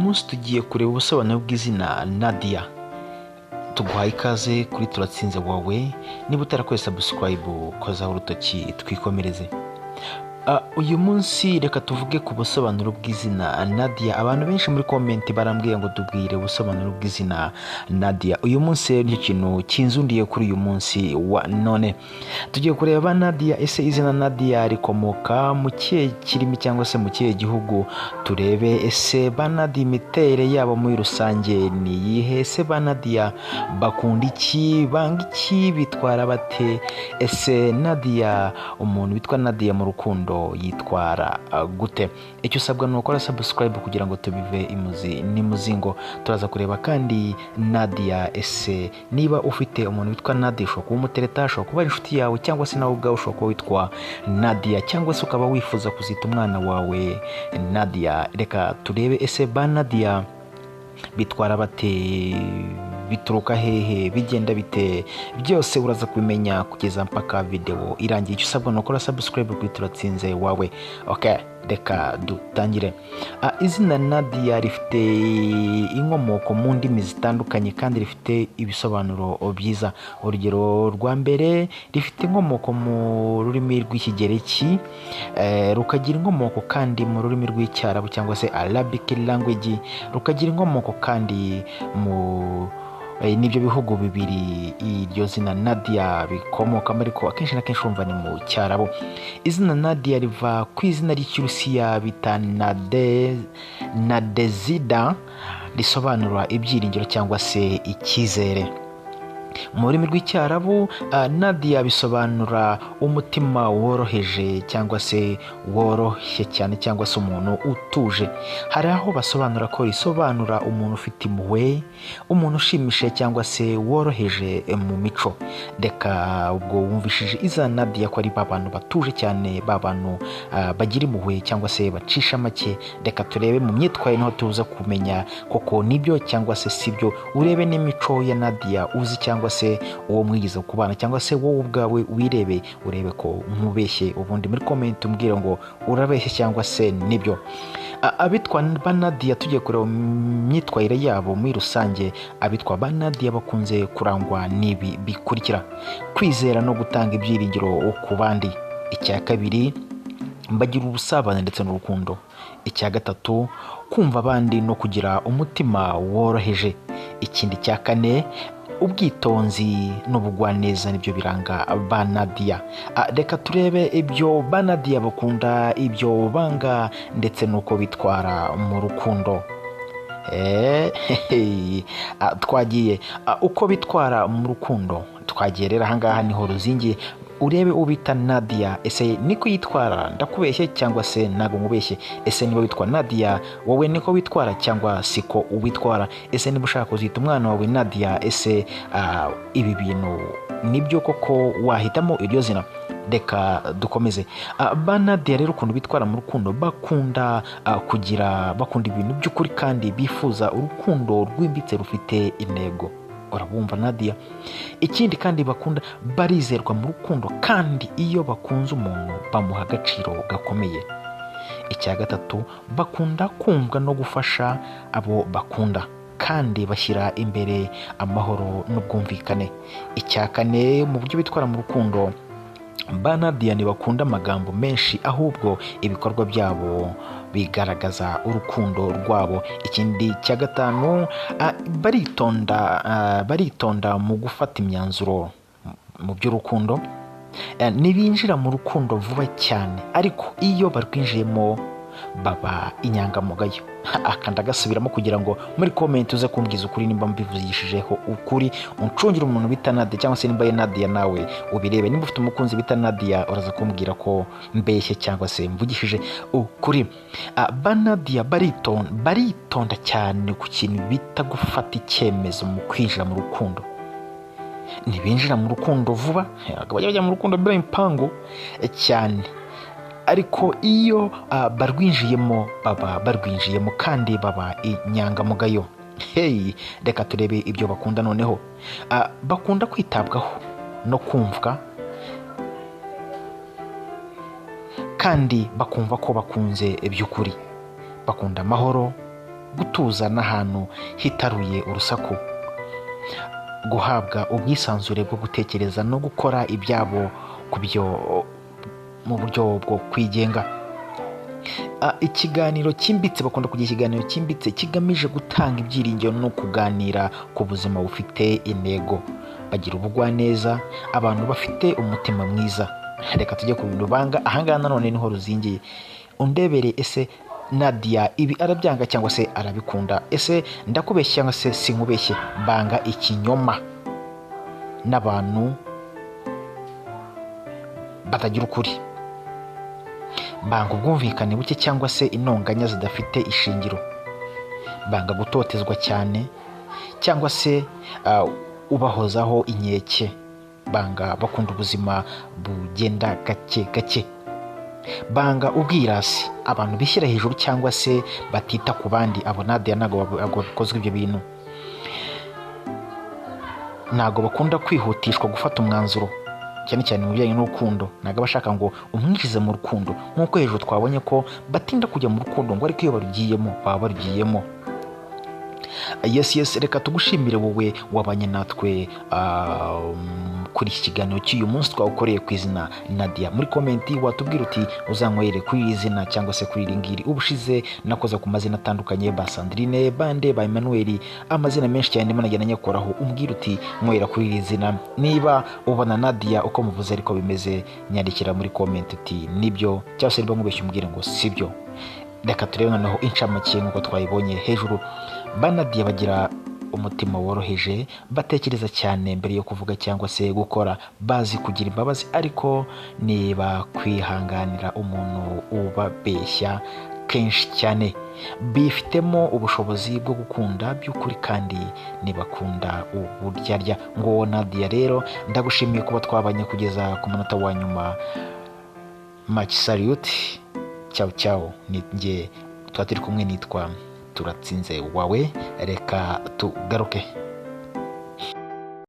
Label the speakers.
Speaker 1: munsi tugiye kureba ubusobanuro bw'izina Nadia. Tuguhaye ikaze kuri Turatsinze wawe. Niba utarakoze subscribe kozaho urutoki twikomereze. Uyu munsi reka tuvuge ku busobanuro bw'izina Nadia. Abantu benshi muri comment barambwiye ngo tubwire ubusobanuro bw'izina Nadia. Uyu munsi ni ikintu kinzundiye kuri uyu munsi wa none. Tugiye kureba Nadia, ese izina Nadia rikomoka mu kihe kirimi cyangwa se mu kihe gihugu? Turebe ese ba Nadia imiterere yabo muri rusange ni iyihe? Ese ba Nadia bakunda iki, banga iki, bitwara bate? Ese Nadia, umuntu witwa Nadia mu rukundo yitwara gute? Icyo usabwa ni ukora subscribe kugira ngo tubive imuzi n'imuzingo. Turaza kureba kandi Nadia, ese niba ufite umuntu witwa Nadia ushobora kuba umutereta, ushobora kuba inshuti yawe, cyangwa se nawe ubwawe ushobora kuba witwa Nadia, cyangwa se ukaba wifuza kuzita umwana wawe Nadia. Reka turebe ese ba Nadia bitwara bate, bituruka hehe, bigenda bite, byose uraza kubimenya kugeza mpaka video irangiye. Icyo usabwa ni ukora subscribe kuri Turatsinze wawe. Okay, reka dutangire. Izina Nadia rifite inkomoko mu ndimi zitandukanye kandi rifite ibisobanuro byiza. Urugero rwa mbere, rifite inkomoko mu rurimi rw'Ikigereki, rukagira inkomoko kandi mu rurimi rw'Icyarabu cyangwa se Arabic language, rukagira inkomoko kandi mu nibyo bihugu bibiri iryo zina Nadia bikomokamo, ariko akenshi na kenshi urumva ni mu Cyarabu. Izina Nadia riva ku izina ry'Ikirusiya bita Nadezhda, risobanura ibyiringiro cyangwa se icyizere. Mu rurimi rw'Icyarabu Nadia bisobanura umutima woroheje cyangwa se woroshye cyane, cyangwa se umuntu utuje. Hari aho basobanura ko risobanura umuntu ufite impuhwe, umuntu ushimishije cyangwa se woroheje mu mico. Reka ubwo wumvishije izina Nadia ko ari abantu batuje cyane, bantu bagira impuhwe cyangwa se bacisha make. Reka turebe mu myitwarire niho tuza kumenya koko nibyo cyangwa se sibyo. Urebe n'imico ya Nadia uzi cyangwa se uwo mwigize kubana, cyangwa se wowe ubwawe wirebe urebe ko nkubeshye, ubundi muri comment umbwire ngo urabeshye cyangwa se nibyo. Abitwa ba Nadia tugiye kureba imyitwarire yabo muri rusange. Abitwa ba Nadia bakunze kurangwa n'ibi bikurikira: kwizera no gutanga ibyiringiro ku bandi. Icya kabiri, bagira ubusabane ndetse n'urukundo. Icya gatatu, kumva abandi no kugira umutima woroheje. Ikindi cya kane, ubwitonzi n'ubugwaneza nibyo biranga ba Nadia. Reka turebe ibyo ba Nadia bakunda, ibyo banga ndetse n'uko bitwara mu rukundo. Twagiye uko bitwara mu rukundo, twagiye rero ahangaha niho ruzingiye. Urebe ubita Nadia, ese niko yitwara, ndakubeshye cyangwa se ntago nkubeshye? Ese niba witwa Nadia wowe niko witwara cyangwa siko ubitwara? Ese niba ushaka kuzita umwana wawe Nadia, ese ibi bintu nibyo koko wahitamo iryo zina? Reka dukomeze. Ba Nadia rero ukuntu bitwara mu rukundo, bakunda bakunda ibintu by'ukuri kandi bifuza urukundo rwimbitse rufite intego. Urabumva Nadia? Ikindi kandi bakunda, barizerwa mu rukundo kandi iyo bakunze umuntu bamuha agaciro gakomeye. Icya gatatu, bakunda kumva no gufasha abo bakunda kandi bashyira imbere amahoro n'ubwumvikane. Icya kane, mu buryo bitwara mu rukundo, ba Nadia ntibakunda amagambo menshi, ahubwo ibikorwa byabo bigaragaza urukundo rwabo. Ikindi cya gatanu, baritonda mu gufata imyanzuro mu by'urukundo. Ntibinjira mu rukundo vuba cyane, ariko iyo barwinjiyemo baba inyangamugayo. Akanda gasubiramo kugira ngo muri comment uze kumbwiza ukuri nimba mbivuzishijeho ukuri. Uncungire umuntu bita Nadia cyangwa se nimba ye Nadia nawe ubirebe. Nimba ufite umukunzi bita Nadia uraza kumbwira ko mbeshye cyangwa se mvugishije ukuri. Ba Nadia baritonda cyane ku kintu bita gufata icyemezo mu kwinjira mu rukundo. Ntibinjira mu rukundo vuba, bajya mu rukundo bila impango cyane, ariko iyo barwinjiyemo baba barwinjiyemo kandi baba inyangamugayo. Reka turebe ibyo bakunda noneho. Bakunda kwitabwaho no kumvwa kandi bakumva ko bakunze by'ukuri. Bakunda amahoro, gutuza n'ahantu hitaruye urusaku, guhabwa ubwisanzure bwo gutekereza no gukora ibyabo mu buryo bwo kwigenga. Ikiganiro cyimbitse, bakunda kugira ikiganiro cyimbitse kigamije gutanga ibyiringiro no kuganira ku buzima bufite intego. Bagira ubugwaneza, abantu bafite umutima mwiza. Reka tujye ku bintu banga. Ahangaha nanone niho ruzingiye. Undebere, ese Nadia ibi arabyanga cyangwa se arabikunda? Ese ndakubeshya cyangwa se sinkubeshye? Banga ikinyoma n'abantu batagira ukuri. Banga ubwumvikane buke cyangwa se intonganya zidafite ishingiro. Banga gutotezwa cyane cyangwa se ubahozaho inkeke. Banga bakunda ubuzima bugenda gake gake. Banga ubwirasi, abantu bishyira hejuru cyangwa se batita ku bandi. Abo Nadia ntabwo bakozwe ibyo bintu. Ntabwo bakunda kwihutishwa gufata umwanzuro, cyane cyane mu bijyanye n'urukundo. Ntabwo bashaka ngo umwinjize mu rukundo, nk'uko hejuru twabonye ko batinda kujya mu rukundo, ngo ariko iyo barugiyemo baba barugiyemo. Yes, reka tugushimire wowe wabanye natwe kuri iki kiganiro cy'uyu munsi twawukoreye ku izina Nadia. Muri komenti watubwira uti uzanywere kuri iri zina cyangwa se kuri iri ngiri. Ubushize nakoze ku mazina atandukanye, ba Sandrine, Bande, ba Emmanuel, amazina menshi cyane ndimo nagenda nyakoraho. Umbwira uti nywera kuri iri zina. Niba ubona Nadia uko muvuze ariko bimeze, nyandikira muri komenti uti nibyo, cyangwa se niba nkubeshye umbwire ngo sibyo. Reka turebe noneho incamake nk'uko twayibonye hejuru. Ba Nadia bagira umutima woroheje, batekereza cyane mbere yo kuvuga cyangwa se gukora, bazi kugira imbabazi ariko niba kwihanganira umuntu ubabeshya kenshi cyane. Bifitemo ubushobozi bwo gukunda by'ukuri kandi ntibakunda uburyarya. ngo Nadia rero ndagushimiye kuba twabanye kugeza ku munota wa nyuma. Much salute. Ciao. Ni njye tuba turi kumwe, nitwa Turatsinze wawe. Reka tugaruke.